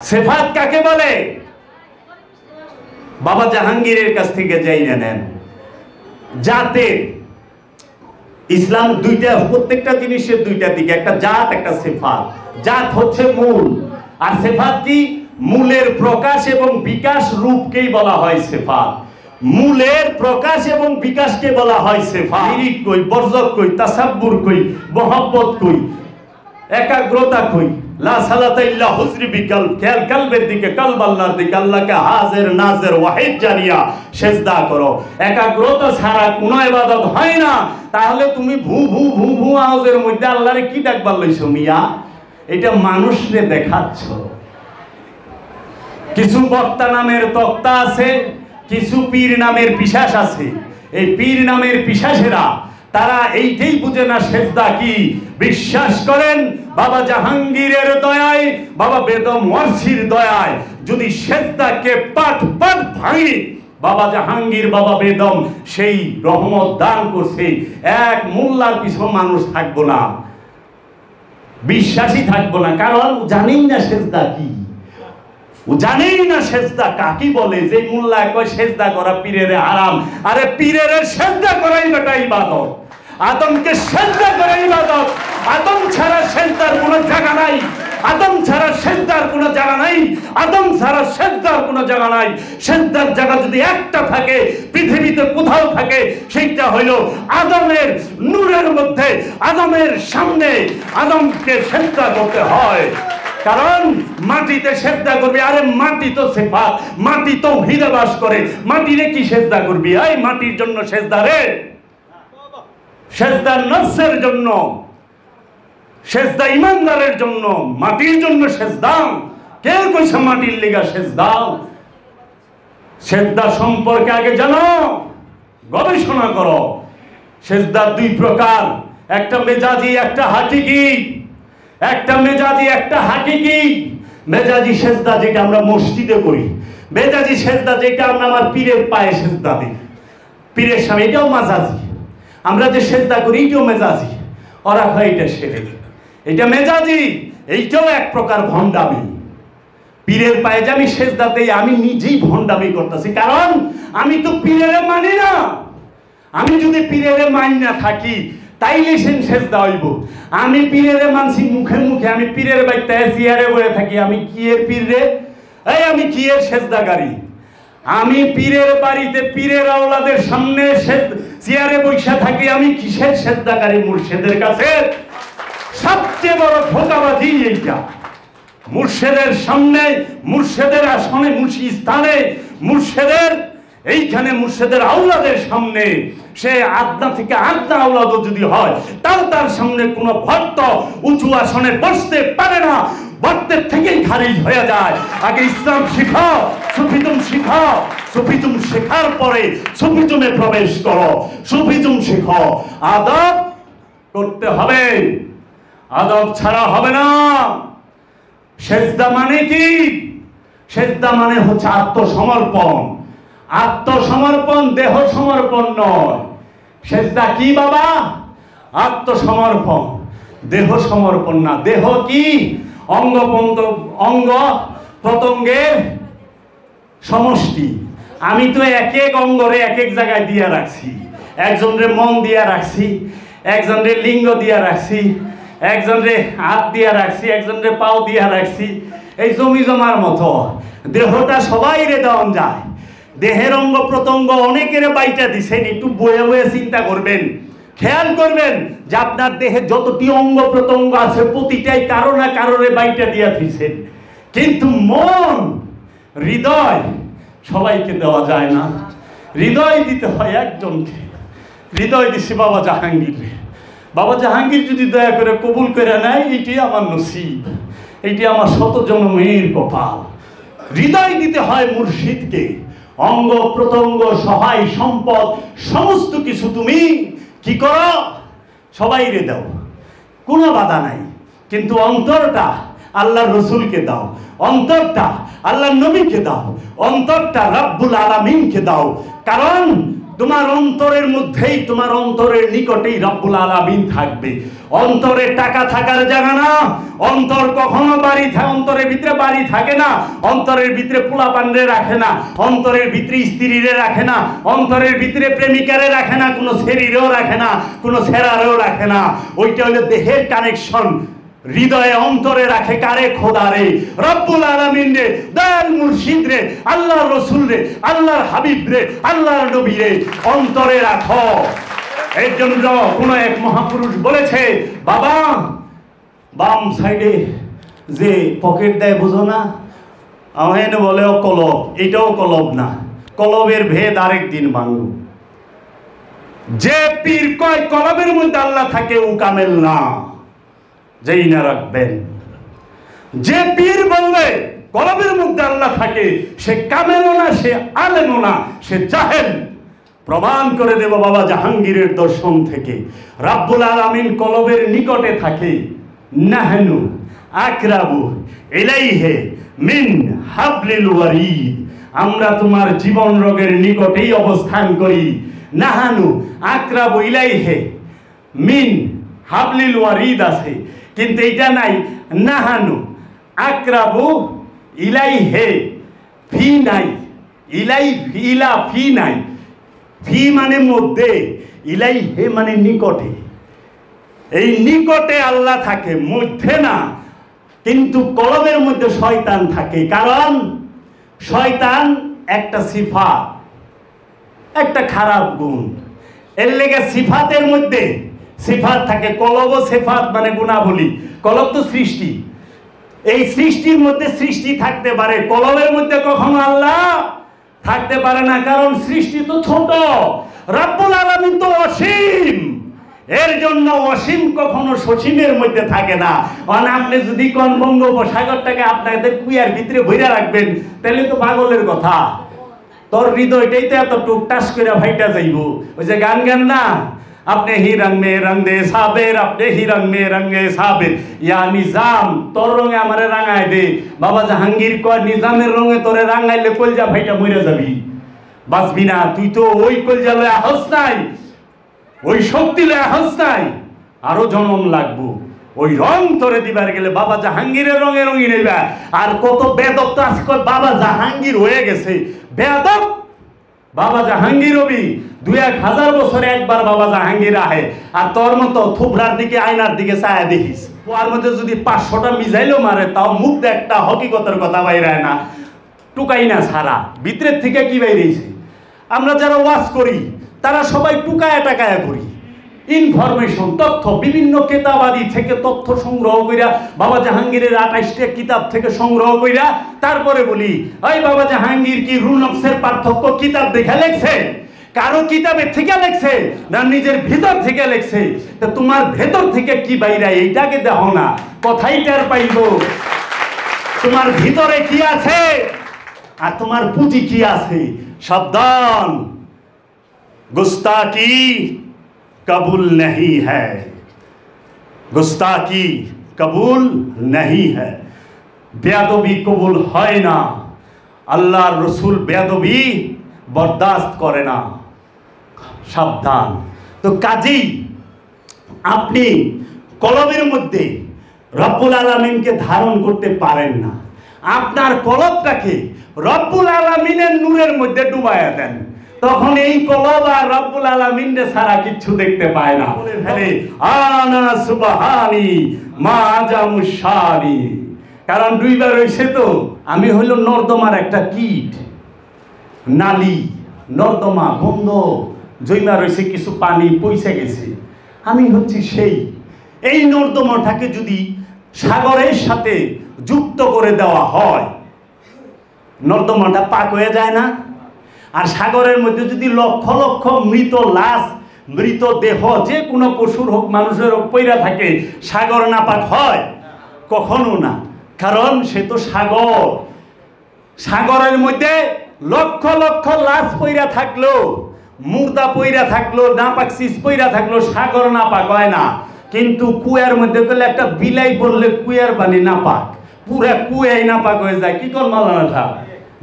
সিফাত কাকে বলে? বাবা জাহাঙ্গীরের কাছ থেকে যাইয়া নেন। জাতের ইসলাম দুইটা, প্রত্যেকটা জিনিসের দুইটা দিকে, একটা জাত একটা সিফাত। জাত হচ্ছে মূল, আর সিফাত কি? মূলের প্রকাশ এবং বিকাশ রূপকেই বলা হয় সিফাত। মূলের প্রকাশ এবং বিকাশকে বলা হয় সিফাত। লিরিক কই, বরজক কই, তাসাব্বুর কই, মহব্বত কই, একাগ্রতা কই, লা সালাতা ইল্লা হুজরি বিকাল, খেয়াল কালবের দিকে, কালব আল্লাহর দিকে, আল্লাহকে হাজির নাজির ওয়াহিদ জানিয়া সেজদা করো। একাগ্রতা ছাড়া কোনো ইবাদত হয় না। তাহলে তুমি ভু ভু ভু ভু আওয়াজের মধ্যে আল্লাহরে কি ডাকবার লইছো মিয়া? এটা মানুষরে দেখাচ্ছ। কিছু বক্তা নামের তক্তা আছে, কিছু পীর নামের পিশাচ আছে। এই পীর নামের পিশাচেরা তারা এইটাই বুঝে না সেজদা কি। বিশ্বাস করেন বাবা জাহাঙ্গীরের দয়ায়, বাবা বেদম ওয়ারসির দয়ায় যদি সেজদাকে পাট পাট ভাঙি, বাবা জাহাঙ্গীর, বাবা বেদম সেই রহমত দান করছে। এক মোল্লার পিছু মানুষ থাকবো না, বিশ্বাসী থাকবো না, কারণ জানেই না সেজদা কি। ও জানেই না সেজদা কাকে বলে। যে মোল্লা কয় সেজদা করা পীরের হারাম, আরে পীরের সেজদা করাই বেটা ইবাদত। আদমকে সেজদা করা ইবাদত। আদম ছাড়া সেজদার কোনো জায়গা নাই, আদম ছাড়া সেজদার কোনো জায়গা নাই, আদম ছাড়া সেজদার কোনো জায়গা নাই। সেজদার জায়গা যদি একটা থাকে পৃথিবীতে কোথাও থাকে, সেইটা হইল আদমের নূরের মধ্যে, আদমের সামনে আদমকে সেজদা করতে হয়। কারণ মাটিতে সেজদা করবি, আরে মাটি তো সিফাত, মাটি তো হিরে বাস করে, মাটিরে কি সেজদা করবি? এই মাটির জন্য সেজদা রে, সেজদা নফসের জন্য, সেজদা ইমানদারের জন্য, মাটির জন্য সেজদা। কেউ কইছে মাটির লিগা সেজদা? সেজদা সম্পর্কে আগে জানো, গবেষণা করো। সেজদা দুই প্রকার, একটা মেজাজি, একটা হাকিকি। একটা মেজাজি, একটা হাকিকি। মেজাজি সেজদা যেটা আমরা মসজিদে করি, মেজাজি সেজদা যেটা আমরা আমার পীরের পায়ে সেজদা দিই, পীরের সামনে, এটাও মেজাজি। আমরা যে সেজদা করি এটাও মেজাজি। ওরা হয় এটা সেরে, এটা মেজাজি। এইটাও এক প্রকার ভণ্ডামি। পীরের পায়ে যে আমি সেজদা দেই, আমি নিজেই ভণ্ডামি করতেছি, কারণ আমি তো পীরের মানি না। আমি যদি পীরের মানি না থাকি তাইলে সেজদা হইব। আমি পীরের মানছি মুখে মুখে, আমি পীরের বাইতে চেয়ারে বসে থাকি, আমি কি এর পীর রে? এই আমি কি এর সেজদাকারী? আমি পীরের বাড়িতে পীরের আওলাদের সামনে চেয়ারে বসে থাকি, আমি কিসের সেজদাকারী? মুর্শিদের কাছে সবচেয়ে বড় ধোঁকাবাজি এইটা। মুর্শিদের সামনে, মুর্শিদের আসনে, মুর্শিদ স্থানে, মুর্শিদের এইখানে, মুর্শিদের আওলাদের সামনে, সে আদনা থেকে আদনা আওলাদ যদি হয়, তাও তার সামনে কোনো ভক্ত উঁচু আসনে বসতে পারে না, ভক্তের থেকেই খারিজ হয়ে যায়। আগে ইসলাম শিখাও, সুফিজম শিখাও, সুফিজম শেখার পরে সুফিজমে প্রবেশ করো, সুফিজম শেখো। আদব করতে হবে, আদব ছাড়া হবে না। সেজদা মানে কি? সেজদা মানে হচ্ছে আত্মসমর্পণ। আত্মসমর্পণ, দেহ সমর্পণ নয়। সেজদা কি বাবা? আত্মসমর্পণ, দেহ সমর্পণ না। দেহ কি? অঙ্গ প্রত্যঙ্গের সমষ্টি। আমি তো এক এক অঙ্গরে এক এক জায়গায় দিয়া রাখছি। একজনরে মন দিয়া রাখছি, একজনরে লিঙ্গ দিয়া রাখছি, একজনরে হাত দিয়া রাখছি, একজনরে পাও দিয়া রাখছি। এই জমি জমার মতো দেহটা সবাই রে দেওয়া যায়। দেহের অঙ্গ প্রত্যঙ্গ অনেকের বাইটা দিছেন। একটু বয়ে বয়ে চিন্তা করবেন, খেয়াল করবেন যে আপনার দেহে যতটি অঙ্গ প্রত্যঙ্গ আছে প্রতিটাই কারো না কারোরে বাইটা দিয়া দিছেন। কিন্তু মন, হৃদয় সবাইকে দেওয়া যায় না। হৃদয় দিতে হয় একজনকে। হৃদয় দিছে বাবা জাহাঙ্গীর। বাবা জাহাঙ্গীর যদি দয়া করে কবুল করে নেয়, এইটি আমার নসিব, এইটি আমার শত জন্মের কপাল। হৃদয় দিতে হয় মুর্শিদকে। অঙ্গ প্রত্যঙ্গ, সহায় সম্পদ, সমস্ত কিছু তুমি কি করো? সবাই রে দাও, কোনো বাধা নাই। কিন্তু অন্তরটা আল্লাহর রসুলকে দাও, অন্তরটা আল্লাহর নবীকে দাও, অন্তরটা রব্বুল আলামিনকে দাও। কারণ তোমার অন্তরের মধ্যেই, তোমার অন্তরের নিকটেই রব্বুল আলামিন থাকবে। অন্তরে টাকা থাকার জায়গা না। অন্তর কখনো অন্তরের ভিতরে বাড়ি থাকে না। অন্তরের ভিতরে পোলা পান্ডে রাখে না। অন্তরের ভিতরে স্ত্রীরে রাখে না। অন্তরের ভিতরে প্রেমিকারে রাখে না। কোনো শরীরেও রাখে না, কোনো সেরারেও রাখে না। ওইটা হলো দেহের কানেকশন। হৃদয়ে অন্তরে রাখে কারে? খোদারে, রব্বুল আলামিন রে, দয়াল মুর্শিদ রে, আল্লাহর রসুল রে, আল্লাহর হাবিব রে, আল্লাহর নবী রে অন্তরে রাখো। এর জন্য কোন এক মহাপুরুষ বলেছে, বাবা বাম সাইডে যে পকেট দেয় বুঝো না, আহেন বলে কলব, এটাও কলব না, কলবের ভেদ আরেক দিন ভাঙব। যে পীর কয় কলবের মধ্যে আল্লাহ থাকে ও কামেল না, যেই না রাখবেন। যে পীর বলবে কলবের মধ্যে আল্লাহ থাকে সে কামেলও না, সে আলেমও না, সে জাহেল। প্রমাণ করে দেব বাবা জাহাঙ্গীরের দর্শন থেকে। রাব্বুল আলামিন কলবের নিকটে থাকে। নাহনু আকরাবু ইলাইহি মিন হাবলিল ওয়ারিদ, আমরা তোমার জীবন রোগের নিকটেই অবস্থান করি। নাহানু আকরাবু ইলাইহি মিন হাবলিল ওয়ারিদ আছে, কিন্তু এটা নাই। নাহানু আকরাবু ইলাইহি ফি নাই, ইলা ফি নাই। ফি মানে মধ্যে, ইলাইহি মানে নিকটে। এই নিকটে আল্লাহ থাকে, মধ্যে না। কিন্তু কলবের মধ্যে শয়তান থাকে, কারণ শয়তান একটা সিফাত, একটা খারাপ গুণ। এর লেগে সিফাতের মধ্যে সিফাত থাকে। কলব সিফাত মানে গুণাবলী। কলব তো সৃষ্টি, এই সৃষ্টির মধ্যে সৃষ্টি থাকতে পারে, কলবের মধ্যে কখনো আল্লাহ থাকতে পারে না, কারণ সৃষ্টি তো ছোট, রব্বুল আলামিন তো অসীম। এর জন্য অসীম কখনো সসীমের মধ্যে থাকে না। আপনি যদি কোন বঙ্গোপসাগরটাকে আপনাদের কুয়ার ভিতরে ভইরা রাখবেন, তাহলে তো পাগলের কথা। তোর হৃদয়টাই তো এত টুকটাস করে ভাইটা যাইব। ওই যে গান গান না, আপনি হি রং মে রং দে সাবের, আপনি হি রং মে রঙে সাবের, ইয়া নিজাম তোর রঙে আমারে রাঙায় দে। বাবা জাহাঙ্গীর কয় নিজামের রঙে তোরে রাঙাইলে কলজা ভাইটা মরে যাবি, বাঁচবি না। তুই তো ওই কলজা লয়ে আহস নাই, ওই শক্তি লয়ে আহস নাই, আরো জনম লাগবো। ওই রং তোরে দিবার গেলে বাবা জাহাঙ্গীরের রঙে রঙিন হইবা। আর কত বেদব তো আজকে বাবা জাহাঙ্গীর হয়ে গেছে, বেদব। বাবা জাহাঙ্গীর হবি ২-১,০০০ বছরে একবার বাবা জাহাঙ্গীর আহে, আর তোর মতো থুবরার দিকে আয়নার দিকে চায়া দেখিস। ওর মধ্যে যদি ৫০০টা মিজাইলও মারে, তাও মুখ একটা হকিকতের কথা বাইরায় না, টুকাই না ছাড়া। ভিতরের থেকে কি বাইরেছে? আমরা যারা ওয়াজ করি তারা সবাই টুকায়া টাকায়া করি। ইনফরমেশন, তথ্য, বিভিন্ন কেতাবাদি থেকে তথ্য সংগ্রহ কইরা, বাবা জাহাঙ্গীরের ২৮টা কিতাব থেকে সংগ্রহ কইরা তারপরে বলি, ওই বাবা জাহাঙ্গীর কি রুল নকশের পার্থক্য কিতাব দেখে লেখছে, কারো কিতাবের থেকে লেখছে না নিজের ভিতর থেকে লেখছে? তা তোমার ভেতর থেকে কি বাইরা এইটাকে দেখো না, কথাই টের পাইব তোমার ভিতরে কি আছে আর তোমার পুঁজি কি আছে। সাবধান, गुस्ताखी कबूल नहीं है, गुस्ताखी कबूल नहीं है। बेअदबी कबूल है ना, আল্লাহর রসুল বেয়াদবি বরদাস্ত করে না। সাবধান। তো কাজেই আপনি কলবের মধ্যে রব্বুল আলামিনকে ধারণ করতে পারেন না। আপনার কলবটাকে রব্বুল আলামিনের নূরের মধ্যে ডুবাইয়া দেন, তখন এই কলব আর রব্বুল আলামিনকে ছাড়া কিচ্ছু দেখতে পায় না। বলে ফেলে আনা সুবহানি মা জামুশানি, কারণ দুইবার হইছে তো। আমি হইল নর্দমার একটা কীট, নালী, নর্দমা বন্ধ, জৈমা রয়েছে, কিছু পানি পয়সা গেছে। আমি হচ্ছি সেই। এই নর্দমাটাকে যদি সাগরের সাথে যুক্ত করে দেওয়া হয়, নর্দমাটা পাক হয়ে যায় না? আর সাগরের মধ্যে যদি লক্ষ লক্ষ মৃত লাশ, মৃত দেহ, যে কোনো পশুর হোক মানুষের হোক পইরা থাকে, সাগর নাপাক হয়? কখনো না, কারণ সে তো সাগর। সাগরের মধ্যে লক্ষ লক্ষ লাশ পইরা থাকলো, মুর্দা পইরা থাকলো, নাপাক চিজ পইরা থাকলো, সাগর নাপাক হয় না। কিন্তু কুয়ার মধ্যে গেলে একটা বিলাই পড়লে কুয়ার পানি নাপাক, পুরা কুয়াই নাপাক হয়ে যায়। কি কর মালানা,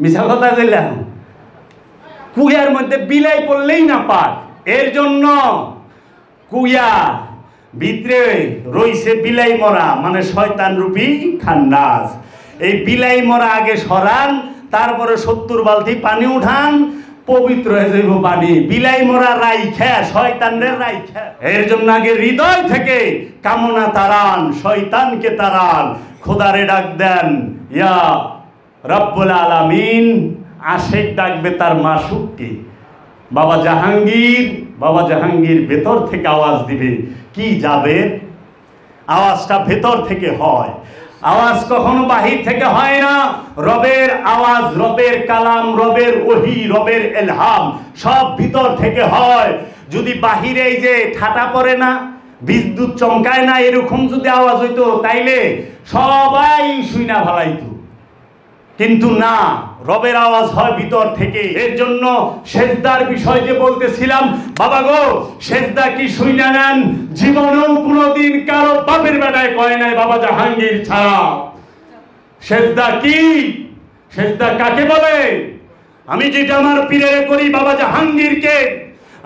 মিছা কথা কইলাম? কুয়ার মধ্যে বিলাই পড়লেই নাপাক। এর জন্য কুয়া ভিতরে রইছে বিলাই মরা, মানে শয়তান রূপী খান্নাস। এই বিলাই মরা আগে সরান, তারপরে 70 বালতি পানি উঠান, পবিত্র হয়ে যাইব পানি। বিলাই মরা রাইখা, শয়তানের রাইখা। এর জন্য আগে হৃদয় থেকে কামনা তাড়ান, শয়তানকে তাড়ান, খোদারে ডাক দেন ইয়া রব্বুল আলামিন। আশেক ডাকবে তার মাসুককে, বাবা জাহাঙ্গীর। বাবা জাহাঙ্গীর ভেতর থেকে আওয়াজ দিবে, কি যাবে? আওয়াজটা ভেতর থেকে হয়, আওয়াজ কখনো বাহির থেকে হয় না। রবের আওয়াজ, রবের কালাম, রবের ওহী, রবের ইলহাম সব ভিতর থেকে হয়। যদি বাহিরে এই যে ঠাটা পড়ে না, বিদ্যুৎ চমকায় না, এরকম যদি আওয়াজ হইতো তাইলে সবাই শুইনা ভালাইতো, কিন্তু না, রবের আওয়াজ হয় ভিতর থেকে। এর জন্য সেজদার বিষয় যে বলতেছিলাম, বাবা গো সেজদা কি শুইনা নেন? জীবনেও কোনোদিন কারো বাপের বেটায় কয় নাই বাবা জাহাঙ্গীর ছাড়া। সেজদা কি? সেজদা কাকে বলে? আমি যেটা আমার পীরের করি বাবা জাহাঙ্গীরকে,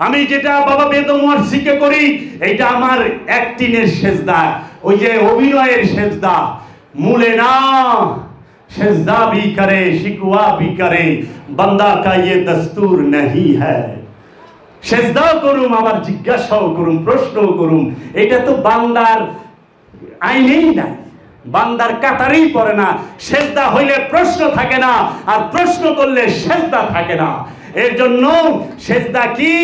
আমি যেটা বাবা বেদমওয়ারসিকে করি, এটা আমার অ্যাক্টিংয়ের সেজদা, ওই যে অভিনয়ের সেজদা, মূলে না। সেজদা भी करे शिकवा भी करे बंदा का ये दस्तूर नहीं है। সেজদা করুম, আবার জিজ্ঞাসাও করুম, প্রশ্নও করুম, এটা তো বান্দার আইনেই নাই, বান্দার কাতারেই পড়ে না। সেজদা হইলে প্রশ্ন থাকে না, আর প্রশ্ন করলে সেজদা থাকে না। এর জন্য সেজদা কি?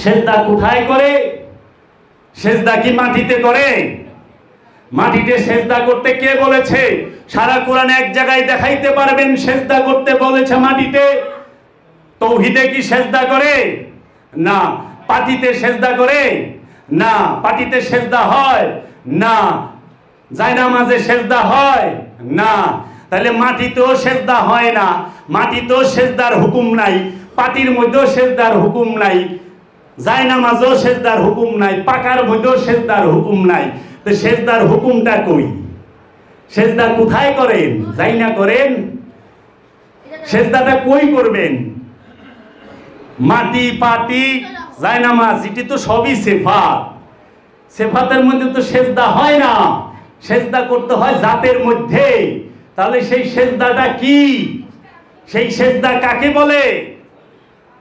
সেজদা কোথায় করে? সেজদা কি মাটিতে করে? মাটিতে সেজদা করতে কে বলেছে? সারা কোরআনে এক জায়গায় দেখাইতে পারবেন সেজদা করতে বলেছে মাটিতে? তৌহিদে কি সেজদা করে? না। পাটিতে সেজদা করে? না। পাটিতে সেজদা হয় না। জায়নামাজে সেজদা হয় না। তাহলে মাটিতেও সেজদা হয় না, মাটিতেও সেজদার হুকুম নাই, পাটির মধ্যেও সেজদার হুকুম নাই, জায়নামাজেও সেজদার হুকুম নাই, পাকার মধ্যেও সেজদার হুকুম নাই। তো সেজদার হুকুমটা কই? সেজদা কোথায় করেন? যাই না করেন? সেজদাটা কই করবেন? মাটি, পাটি, জায়নামাজ, এটি তো সবই সেফাত। সেফাতের মধ্যে তো সেজদা হয় না, সেজদা করতে হয় জাতের মধ্যে। তাহলে সেই সেজদাটা কি? সেই সেজদা কাকে বলে?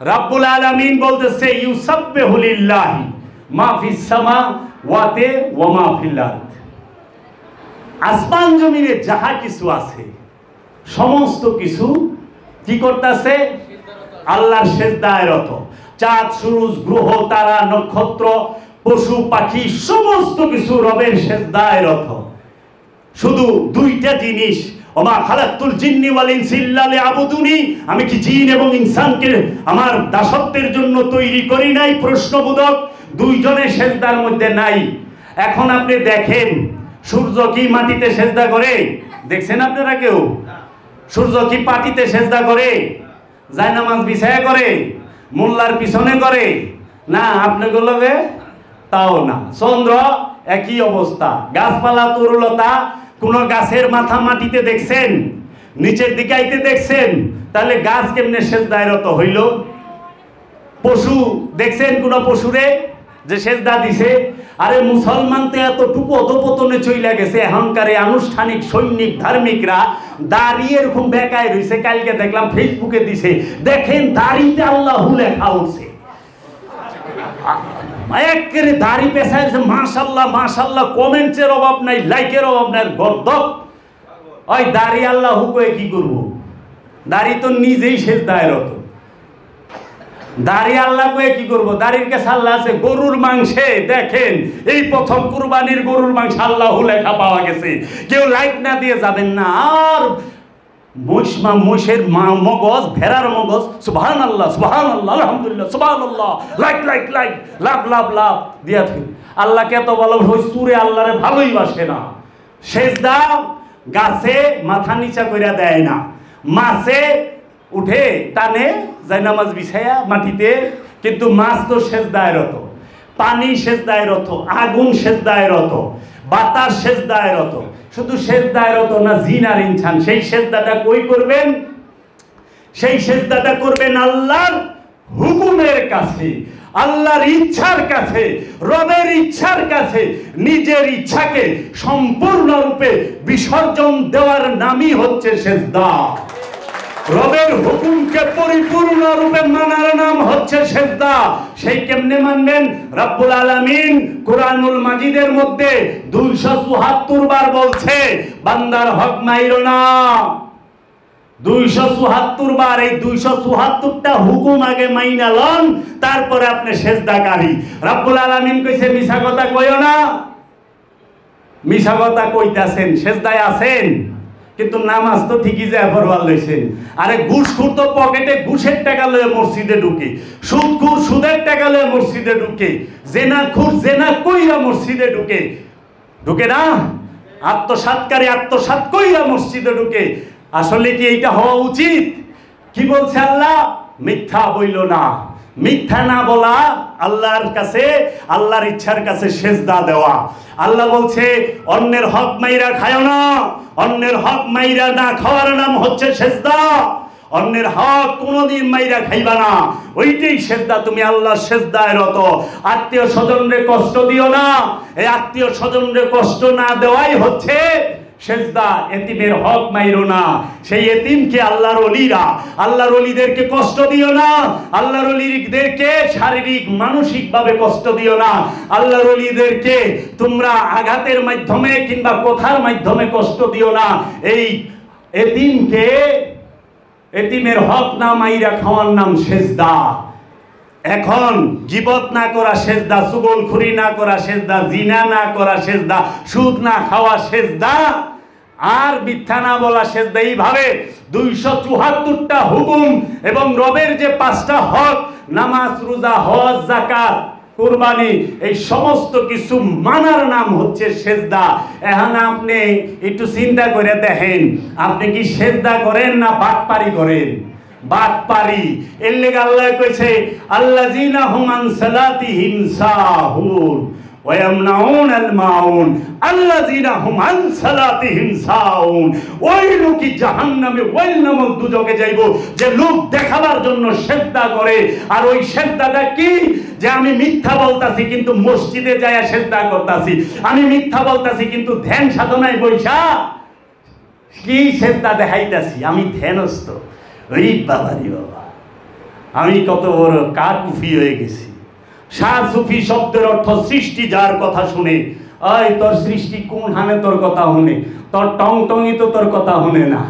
রব্বুল আলামিন বলতেছে ইউসাব্বিহু লিল্লাহি মা ফিস সামাওয়াতি ওয়া মা ফিল আরদ। আসমান জমিনে যাহা কিছু আছে সমস্ত কিছু কি করতেছে? আল্লাহর সেজদায় রত। চাঁদ, সূরজ, গ্রহ, তারা, নক্ষত্র, পশু পাখি সমস্ত কিছু রবের সেজদায় রত। শুধু দুইটা জিনিস, ওমা খালাকতুল জিন্নি ওয়াল ইনসা ইল্লা লিয়াবুদুনি, আমি কি জিন এবং ইনসানকে আমার দাসত্বের জন্য তৈরি করি নাই? প্রশ্নবোধক। দুইজনের সেজদার মধ্যে নাই। এখন আপনি দেখেন সূর্য কি মাটিতে সেজদা করে? দেখছেন আপনারা কেউ? সূর্য কি পাটিতে সেজদা করে? জায়নামাজ বিছায়া করে? মোল্লার পিছনে করে? না, আপনাগুলোকে তাও না। চন্দ্র একই অবস্থা। গাছপালা, তরুলতা, কোন গাছের মাথা মাটিতে দেখছেন? নিচের দিকে আইতে দেখছেন? তাহলে গাছ কেমনে সেজদায় রত হইল? পশু দেখছেন কোন পশুরে যে সেজদা দিছে? আরে মুসলমান তো এতটুকু অধপতনে চইলা গেছে, এখনকার আনুষ্ঠানিক সৈনিক ধার্মিকরা দাঁড়িয়ে এরকম বেকায় রয়েছে। কালকে দেখলাম ফেসবুকে দিছে, দেখেন দাড়িতে আল্লাহু লেখা উঠছে, একেবারে দাড়ি পেছায় দিছে, মাশাআল্লাহ মাশাআল্লাহ। কমেন্টসের অভাব নাই, লাইকের অভাব নাই। গর্দব ওই দাড়ি আল্লাহু কয়ে কি করব? দাড়ি তো নিজেই সেজদায় রত। দাড়ি আল্লাহ কয়ে কি করব? দাড়ির কাছে আল্লাহ আছে। গরুর মাংসে দেখেন এই প্রথম কুরবানির গরুর মাংস আল্লাহু লেখা পাওয়া গেছে। কেউ লাইক না দিয়ে যাবেন না। আর মোষের মগজ, ভেড়ার মগজ, সুবহানাল্লাহ সুবহানাল্লাহ আলহামদুলিল্লাহ সুবহানাল্লাহ, লাইক লাইক লাইক, লাভ লাভ লাভ দিয়া থাকে। আল্লাহকে এত ভালো ওই সুরে আল্লাহরে ভালোই বাসে না। সেজদা গাছে মাথা নিচা কইরা দেয় না, মাছে উঠে টানে জায়নামাজ বিছায়া মাটিতে, কিন্তু মাছ তো সেজদায় রত, পানি সেজদায় রত, আগুন সেজদায় রত, বাতাস সেজদায় রত। শুধু সেজদায় রত না জিন আর ইনসান। সেই সেজদাটা কই করবেন? সেই সেজদাটা করবেন আল্লাহর হুকুমের কাছে। আল্লাহর ইচ্ছার কাছে, রবের ইচ্ছার কাছে নিজের ইচ্ছাকে সম্পূর্ণরূপে বিসর্জন দেওয়ার নামই হচ্ছে সিজদা। রবের হুকুমকে পরিপূর্ণরূপে মানার নাম হচ্ছে সিজদা। সেই কেমনে মানবেন? রব্বুল আলামিন কুরআনুল মাজিদের মধ্যে 274 বার বলছে বান্দার হক মাইরো না। 274 বার। এই 274টা হুকুম আগে মাইনা লন, তারপরে আপনি সিজদাকারী। রব্বুল আলামিন কইছে মিছা কথা কইও না। মিছা কথা কইতাছেন, সিজদায় আছেন, কিন্তু নামাজ তো ঠিকই যায় পড়বার লইছেন। আরে ঘুষখোর তো পকেটে ঘুষের টাকা লয়ে মসজিদে ঢুকে, সুদখোর সুদের টাকা লয়ে মসজিদে ঢুকে, জেনাখোর জেনা কইরা মসজিদে ঢুকে, ঢুকে না? আত্মসাৎকারী আত্মসাৎ কইরা মসজিদে ঢুকে। আসলে কি এইটা হওয়া উচিত? কি বলছে আল্লাহ? মিথ্যা বইল না। মিথ্যা না বলা, আল্লাহর কাছে, আল্লাহর ইচ্ছার কাছে সিজদা দেওয়া। আল্লাহ বলছে অন্যের হক মাইরা খায়ও না। অন্যের হক মাইরা না খাওয়ার নাম হচ্ছে সিজদা। অন্যের হক কোনোদিন মাইরা খাইবা না, ওইটাই সিজদা। তুমি আল্লাহর সিজদায় রত। আত্মীয় স্বজনরে কষ্ট দিও না, এই আত্মীয় স্বজনরে কষ্ট না দেওয়াই হচ্ছে সিজদা। এতিমের হক মাইরো না। সেই এতিমকে আল্লাহর ওলিরা, আল্লাহর ওলিদেরকে কষ্ট দিও না। আল্লাহর ওলিদেরকে শারীরিক মানসিক ভাবে কষ্ট দিও না। আল্লাহর ওলিদেরকে তোমরা আঘাতের মাধ্যমে কিংবা কথার মাধ্যমে কষ্ট দিও না। এই এতিমকে, এতিমের হক না মাইরা খাওয়ার নাম সিজদা। এখন গীবত না করা সিজদা, চুগলখুরি না করা সিজদা, জিনা না করা সিজদা, সুদ না খাওয়া সিজদা, আর মিথ্যা না বলা সিজদা। এইভাবে 274টা হুকুম এবং রবের যে 5টা হক, নামাজ, রোজা, হজ, যাকাত, কুরবানি, এই সমস্ত কিছু মানার নাম হচ্ছে সিজদা। এখন আপনি একটু চিন্তা করে দেখেন, আপনি কি সিজদা করেন না বাটপারি করেন? বাটপারি। এর লেগে আল্লাহ কইছে আল্লাযিনা হুম আন সালাতিহিম সাহুন ওয়া ইয়ামনাউনাল মাউন। আল্লাযিনা হুম আন সালাতিহিম সাহুন। ওই লোকই জাহান্নামে, ওই নামক দুজকে যাইব যে লোক দেখাবার জন্য সিজদা করে। আর ওই সিজদাটা কি? যে আমি মিথ্যা বলতাছি কিন্তু মসজিদে যায়া সিজদা করতাছি, আমি মিথ্যা বলতাছি কিন্তু ধ্যান সাধনায় বইসা কি সিজদা দেখাইতাছি, আমি ধ্যানস্থ। ওই বাবারি বাবা, আমি কত বড় কাকুফি হয়ে গেছি। শাহ সুফি শব্দের অর্থ সৃষ্টি যার কথা শুনে। ওই তোর সৃষ্টি কোন হানে তোর কথা শুনে? তোর টং টঙ্গি তো তোর কথা শুনে না।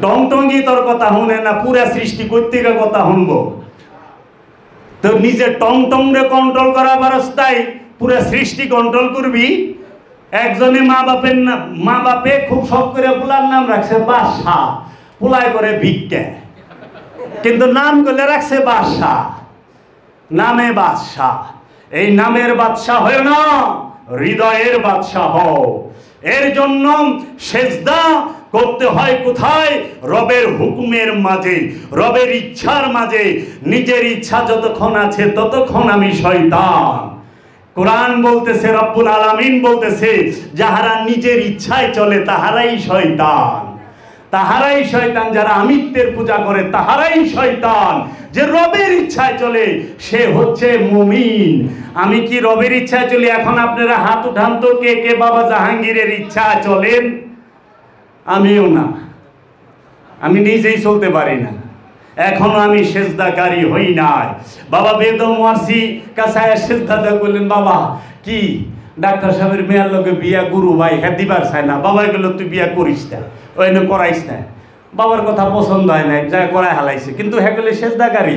টং টঙ্গি তোর কথা শুনে না, পুরা সৃষ্টি কর্তিকা কথা শুনবো? তোর নিজের টং টং রে কন্ট্রোল করা অবস্থায় পুরা সৃষ্টি কন্ট্রোল করবি? একজনে মা বাপে খুব শখ করে পোলার নাম রাখছে বাদশাহ, পোলায় করে ভিক্ষা, কিন্তু নাম করলে রাখছে বাদশাহ, নামে বাদশাহ। এই নামের বাদশাহ হয় না, হৃদয়ের বাদশাহ হও। এর জন্য সিজদা করতে হয় কোথায়? রবের হুকুমের মাঝে, রবের ইচ্ছার মাঝে। নিজের ইচ্ছা যতক্ষণ আছে ততক্ষণ আমি শয়তান। কোরআন বলতেছে, রব্বুল আলামিন বলতেছে, যাহারা নিজের ইচ্ছায় চলে তাহারাই শয়তান। তাহারাই শয়তান। যারা আমিত্বের পূজা করে তাহারাই শয়তান। যে রবের ইচ্ছায় চলে সে হচ্ছে মুমিন। আমি কি রবের ইচ্ছায় চলি? এখন আপনারা হাত উঠান তো, কে কে বাবা জাহাঙ্গীরের ইচ্ছায় চলেন? আমিও না, আমি নিজেই চলতে পারি না। এখনো আমি সিজদাকারী হই নাই। বাবা বেদম ওয়াসি কাছায় সিজদা দেয়, বললেন বাবা কি ডাক্তার সাহেবের মেয়ের লোকে বিয়া গুরু ভাই হ্যাঁ দিবার চায় না। বাবা গেল তুই বিয়া করিস না, ওই করাইস না। বাবার কথা পছন্দ হয় না, যা করায় হালাইছে, কিন্তু হ্যাঁ গেলে সিজদাকারী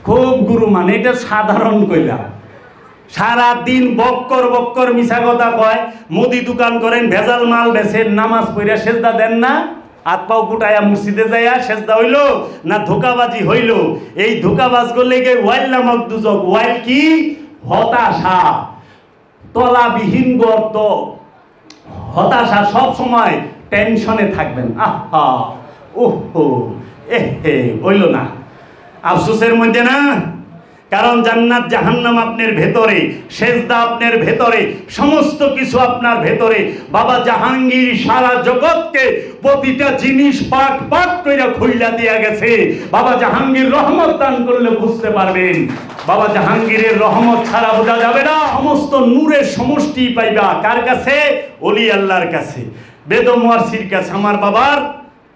খুব গুরু মানে। এটা সাধারণ কইলাম। সারাদিন বক্কর বক্কর মিছা কথা কয়, মুদি দোকান করেন, ভেজাল মাল বেচেন, নামাজ পড়িয়া সিজদা দেন না। হাত পাও গুটাইয়া মসজিদে যাইয়া সিজদা হইল না ধোকাবাজি হইল? এই ধোকাবাজ করলে গিয়ে ওয়াইল নামক দুজক। ওয়াইল কি? হতাশা, তলাবিহীন গর্ত। হতাশা, সব সময় টেনশনে থাকবেন। আহা ওহো এহে হইল না, আফসোসের মধ্যে না। কারণ জান্নাত জাহান্নাম আপনার ভেতরে, সেজদা আপনার ভেতরে, সমস্ত কিছু আপনার ভেতরে। বাবা জাহাঙ্গীর সারা জগৎকে প্রতিটা জিনিস পাক পাক করে খুইলা দিয়া গেছে। বাবা জাহাঙ্গীর রহমত দান করলে বুঝতে পারবেন, বাবা জাহাঙ্গীরের রহমত ছাড়া বোঝা যাবে না। সমস্ত নূরের সমষ্টি পাইবা কার কাছে? ওলি আল্লাহর কাছে, বেদম ওয়ারসির কাছে, আমার বাবার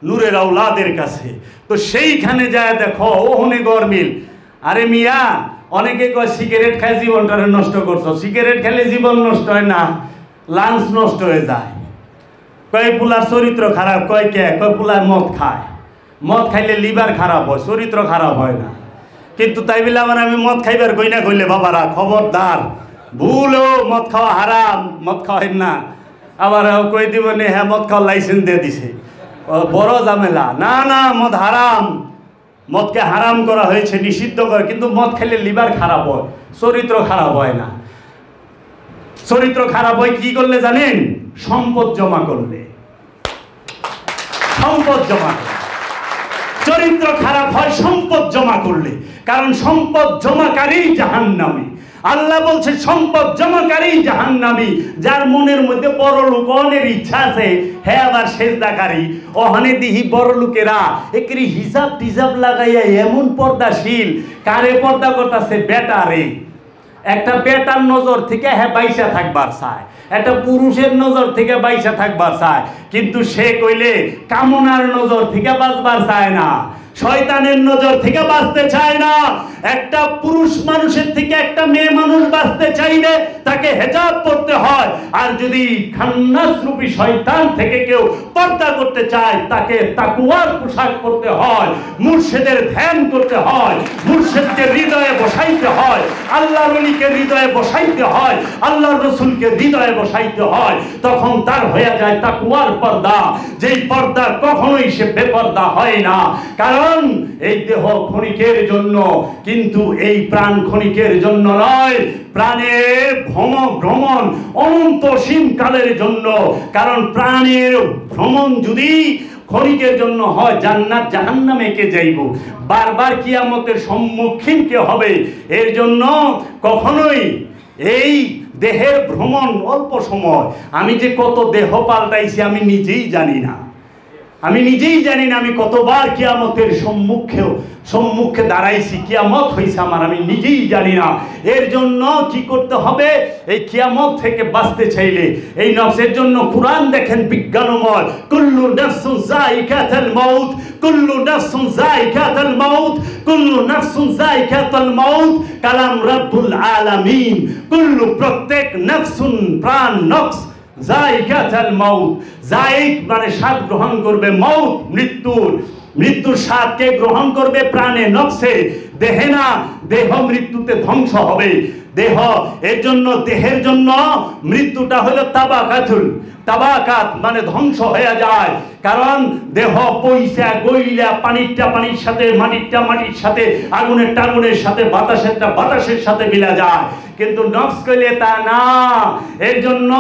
নূরের আওলাদের কাছে। তো সেইখানে যায় দেখো ওহনে গরমিল। আরে মিয়া, অনেকে কয় সিগারেট খায় জীবনটা নষ্ট করছো। সিগারেট খেলে জীবন নষ্ট হয় না, লাঞ্চ নষ্ট হয়ে যায়। কয় পুলার চরিত্র খারাপ, কয় কে? কয় পুলার মদ খায়, মদ খাইলে লিভার খারাপ হয়, চরিত্র খারাপ হয় না। কিন্তু তাই বলে আমার আমি মদ খাইবার কই না কইলে বাবারা খবরদার, ভুলও মদ খাওয়া হারাম, মদ খাওয়াই না। আবার কই দিব নে হ্যাঁ মদ খাওয়ার লাইসেন্স দিয়ে দিছে, বড় ঝামেলা। না না, মদ হারাম, মদকে হারাম করা হয়েছে, নিষিদ্ধ করে। কিন্তু মদ খেলে লিভার খারাপ হয়, চরিত্র খারাপ হয় না। চরিত্র খারাপ হয় কি করলে জানেন? সম্পদ জমা করলে। সম্পদ জমা করলে চরিত্র খারাপ হয়, সম্পদ জমা করলে। কারণ সম্পদ জমাকারী জাহান্নামী। আল্লাহ বলছে সম্পদ জমাকারী জাহান্নামী। যার মনের মধ্যে পরলোক অনের ইচ্ছা আছে, হ্যাঁ আবার সেজদাকারী। ওখানে দিহি বড় লোকেরা একরি হিসাব টিজাব লাগাইয়া এমন পর্দাশীল, কারে পর্দা করতেছে? বেটারে। একটা বেটার নজর থেকে হ্যাঁ বাইসা থাকবার চায়, একটা পুরুষের নজর থেকে বাইসা থাকবার চায়। কিন্তু সে কইলে কামনার নজর থেকে বাঁচবার চায় না, শয়তানের নজর থেকে বাঁচতে চায় না। একটা পুরুষ মানুষের থেকে একটা মেয়ে মানুষ বাঁচতে চাইলে তাকে হেজাব করতে হয়। আর যদি খান্নাস রূপী শয়তান থেকে কেউ পর্দা করতে চায়, তাকে তাকওয়ার পোশাক পরতে হয়, মুর্শিদের ধ্যান করতে হয়, মুর্শিদকে হৃদয়ে বসাইতে হয়, আল্লাহর ওলিকে হৃদয়ে বসাইতে হয়, আল্লাহর রাসূলকে হৃদয়ে বসাইতে হয়। তখন তার হয়ে যায় তাকওয়ার পর্দা। যেই পর্দা কখনোই সে বেপর্দা হয় না। কারণ এই দেহ ক্ষণিকের জন্য, কিন্তু এই প্রাণ ক্ষণিকের জন্য নয়। প্রাণের ভ্রমণ অনন্ত সীমকালের জন্য। কারণ প্রাণের ভ্রমণ যদি ক্ষণিকের জন্য হয়, জান্নাত জাহান্নামে কে যাইব? বারবার কিয়ামতের সম্মুখীন কে হবে? এর জন্য কখনোই এই দেহের ভ্রমণ অল্প সময়। আমি যে কত দেহ পাল্টাইছি আমি নিজেই জানি না, আমি নিজেই জানি না। আমি কতবার কিয়ামতের সম্মুখে দাঁড়াইছি, কিয়ামত হয়েছে আমার, আমি নিজেই জানি না। এর জন্য কি করতে হবে? এই কিয়ামত থেকে বাঁচতে চাইলে এই নফসের জন্য কুরআন দেখেন বিজ্ঞানময়। কুল্লু নাফসুন যায়িকাতুল মাউত, কুল্লু নাফসুন যায়িকাতুল মাউত, কুল্লু নাফসুন যায়িকাতুল মাউত, কালাম রব্বুল আলামিন। কুল্লু, প্রত্যেক, নাফসুন প্রাণ, নফস, যায়িকাতুল মাউত, যায়িক মানে স্বাদ গ্রহণ করবে, মাউত মৃত্যুর স্বাদকে গ্রহণ করবে প্রাণে, নফসে, দেহে না। দেহ মৃত্যুতে ধ্বংস হবে। দেহ, এর জন্য দেহের জন্য মৃত্যুটা হলো তাবাকাত মানে ধ্বংস হয়ে যায়। কারণ দেহ পয়সা গইলা পানিরটা পানির সাথে, মাটিরটা মাটির সাথে, আগুনেরটা আগুনের সাথে, বাতাসেরটা বাতাসের সাথে মিলা যায়। কিন্তু নফস কইলে তা না। এর জন্য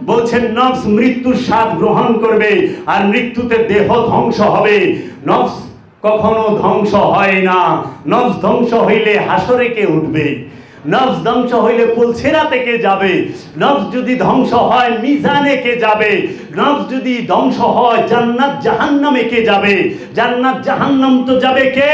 বলছেন নফস মৃত্যুর স্বাদ গ্রহণ করবে আর মৃত্যুতে দেহ ধ্বংস হবে। নফস কখনো ধ্বংস হয় না। নফস ধ্বংস হইলে হাসরে কে উঠবে? নফস ধ্বংস হইলে পুলসিরাতে কে যাবে? নফস যদি ধ্বংস হয় মিজানে কে যাবে? নফস যদি ধ্বংস হয় জান্নাত জাহান্নামে কে যাবে? জান্নাত জাহান্নাম তো যাবে কে?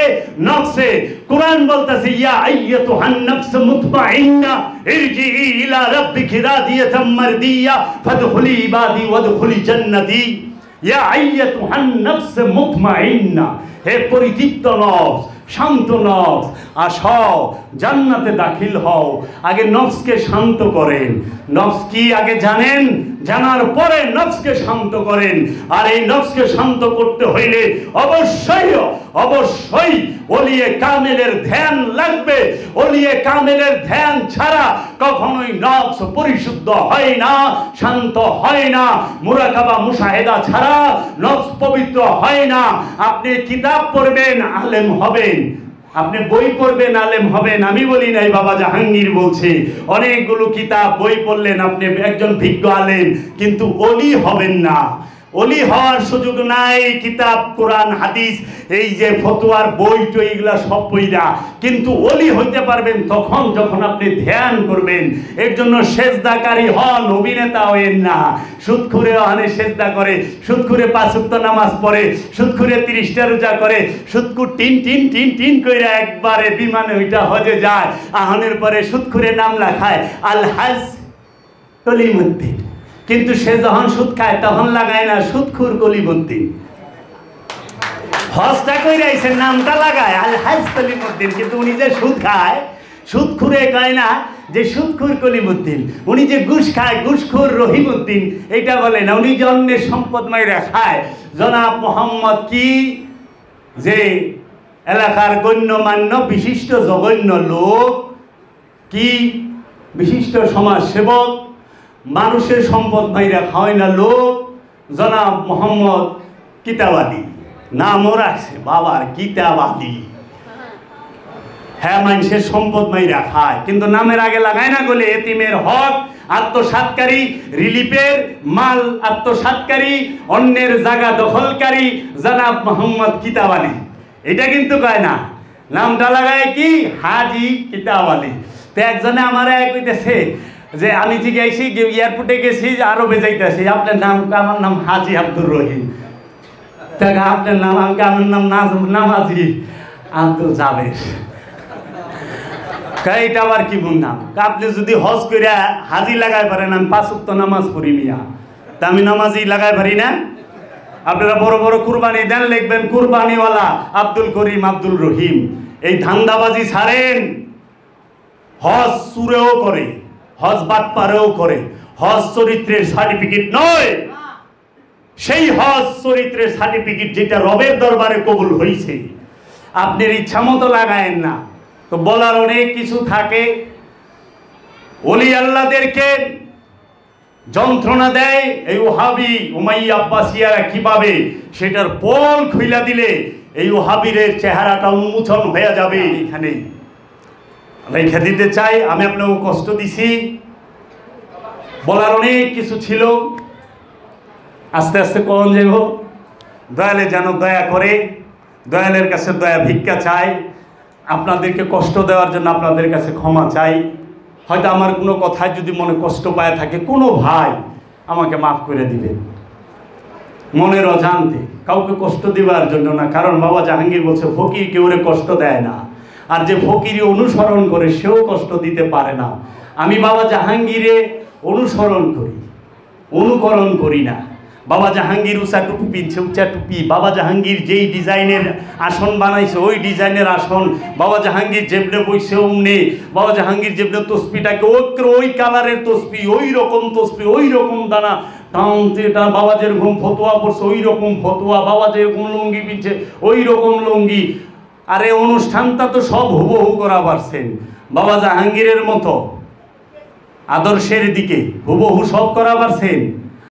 নফসে। কুরআন বলতেছে ইয়া আইয়াতুহান নাফস মুতমাইন্না ইরজিই ইলা রাব্বিকি রাদিয়াতাম মারদিয়া ফাদখুলি ইবাদি ওয়াদখুলি জান্নাতি। ইয়া আইয়াতুহান নাফস মুতমাইন্না, হে পরিতৃপ্ত নফস, শান্ত নফস, আসো জান্নাতে দাখিল হও। আগে নফসকে শান্ত করেন। নফস কি আগে জানেন, জানার পরে নফসকে শান্ত করেন। আর এই নফসকে শান্ত করতে হইলে অবশ্যই ওলিয়ে কামেলের ধ্যান লাগবে। ওলিয়ে কামেলের ধ্যান ছাড়া কখনোই নফস পরিশুদ্ধ হয় না, শান্ত হয় না। মুরাকাবা মুশাহেদা ছাড়া নফস পবিত্র হয় না। আপনি কিতাব পড়বেন আলেম হবেন, আপনি বই পড়বেন আলেম হবেন। আমি বলি নাই, বাবা জাহাঙ্গীর বলছে। অনেকগুলো কিতাব বই পড়লেন, আপনি একজন বিজ্ঞ আলেম, কিন্তু ওলি হবেন না। ওলি হওয়ার সুযোগ নাই কিতাব কোরআন হাদিস এই যে ফতোয়ার বই টই এগুলা সব বইরা, কিন্তু ওলি হইতে পারবেন তখন যখন আপনি ধ্যান করবেন। এর জন্য সেজদাকারী হন, অভিনেতা হইেন না। সুদখুরে ওখানে সেজদা করে, সুদখুরে 5 ওয়াক্ত নামাজ পড়ে, সুদখুরে 30টা রোজা করে, সুদখুর টিন টিন টিন টিন কইরা একবারে বিমানে ওইটা হজে যায়, আহনের পরে সুদখুরে নাম লেখায় আল হাজ কলিমুদ্দিন, কিন্তু সে যখন সুদ খায় তখন লাগায় না সুদখুর কলিমুদ্দিন। হজটা কইরা আইছে নামটা লাগায় আল হাজ কলিমুদ্দিন, কিন্তু উনি যে সুদ খায় সুদখুরে কয় না যে সুদখুর কলিমুদ্দিন, উনি যে ঘুষ খায় ঘুষখোর রহিমউদ্দিন এটা বলে না। উনি যে অন্যের সম্পদ মাইরা খায়। জনাব মোহাম্মদ কি যে এলাকার গণ্যমান্য বিশিষ্ট জঘন্য লোক, কি বিশিষ্ট সমাজ সেবক, মানুষের সম্পদ মাইরা খাওয়ায় না লোক, জনাব মোহাম্মদ কিতাবাদি নামও রাখছে বাবার কিতাবাদি। হ্যাঁ, মানুষের সম্পদ মাইরা খায়, কিন্তু নামের আগে লাগায় না বলে এতিমের হক আত্মসাৎকারী, রিলিফের মাল আত্মসাৎকারী, অন্যের জায়গা দখলকারী জনাব মোহাম্মদ কিতাবালি, এটা কিন্তু কয় না। নামটা লাগায় কি হাজি কিতাবালি। তো একজনে আমার কইতেছে যে আমি জিজ্ঞাসি এয়ারপোর্টে গেছি আরবে যাইতেছি, আপনার নাম? আমার নাম হাজি আব্দুর রহিম। তাকে আপনার নাম? আমার নাম নামাজি আব্দুল জাবের। এটা আবার কি বললাম? আপনি যদি হজ করে হাজি লাগাই পারেন, আমি 5 ওয়াক্ত নামাজ পড়ি মিয়া, তা আমি নামাজি লাগাই পারি না? আপনারা বড় বড় কুরবানি দেন, লিখবেন কুরবানিওয়ালা আব্দুল করিম আব্দুল রহিম। এই ধান্দাবাজি ছাড়েন। হজ চুরেও করে, হজ বাটপারেও করে, হজ চরিত্রের সার্টিফিকেট নয়। সেই হজ চরিত্রের সার্টিফিকেট যেটা রবের দরবারে কবুল হয়েছে, আপনার ইচ্ছা মতো লাগায়েন না। তো বলার অনেক কিছু থাকে। ওলি আল্লাহদেরকে যন্ত্রণা দেয় এই ওহাবি উমাইয়া আব্বাসিয়ারা কিভাবে, সেটার পোল খুইলা দিলে এই ওহাবিরের চেহারাটা উন্মোচন হয়ে যাবে। এখানে রেখে দিতে চাই, আমি আপনাকে কষ্ট দিছি, বলার অনেক কিছু ছিল। আস্তে আস্তে কোন যাব, দয়ালে যেন দয়া করে, দয়ালের কাছে দয়া ভিক্ষা চাই, আপনাদেরকে কষ্ট দেওয়ার জন্য আপনাদের কাছে ক্ষমা চাই। হয়তো আমার কোনো কথায় যদি মনে কষ্ট পায় থাকে, কোনো ভাই আমাকে মাফ করে দিবেন, মনের অজান্তে, কাউকে কষ্ট দেওয়ার জন্য না। কারণ বাবা জাহাঙ্গীর বলছে ফকির কেউরে কষ্ট দেয় না, আর যে ফকিরে অনুসরণ করে সেও কষ্ট দিতে পারে না। আমি বাবা জাহাঙ্গীরে অনুসরণ করি, অনুকরণ করি না। বাবা জাহাঙ্গীর উঁচা টুপি পিনছে, উঁচা টুপি। বাবা জাহাঙ্গীর যেই ডিজাইনের আসন বানাইছে ওই ডিজাইনের আসন। বাবা জাহাঙ্গীর যেমনে বইছে অমনে। বাবা জাহাঙ্গীর যেমনে তসবিটাকে ওই কালারের তসবি, ওই রকম তসবি, ওই রকম দানা টানতে টান। বাবা যেরকম ফতোয়া পড়ছে ওই রকম ফতোয়া, বাবা যেরকম লুঙ্গি পিনছে ওই রকম লুঙ্গি। আরে অনুষ্ঠানটা তো সব হুবহু করা পারছেন। বাবা জাহাঙ্গীরের মতো আদর্শের দিকে হুবহু সব করা পারছেন।